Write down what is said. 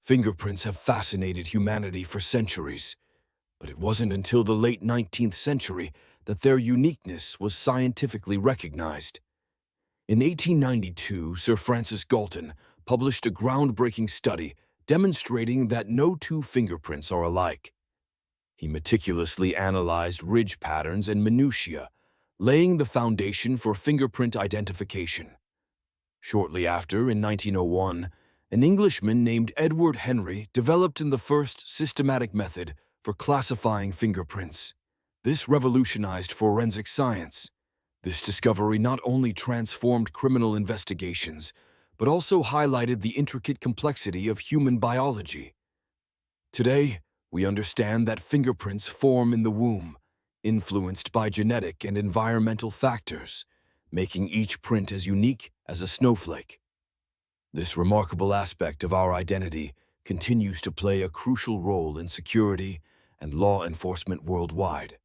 Fingerprints have fascinated humanity for centuries, but it wasn't until the late 19th century that their uniqueness was scientifically recognized. In 1892, Sir Francis Galton published a groundbreaking study demonstrating that no two fingerprints are alike. He meticulously analyzed ridge patterns and minutiae, laying the foundation for fingerprint identification. Shortly after, in 1901, an Englishman named Edward Henry developed the first systematic method for classifying fingerprints. This revolutionized forensic science. This discovery not only transformed criminal investigations, but also highlighted the intricate complexity of human biology. Today, we understand that fingerprints form in the womb, influenced by genetic and environmental factors, making each print as unique as a snowflake. This remarkable aspect of our identity continues to play a crucial role in security and law enforcement worldwide.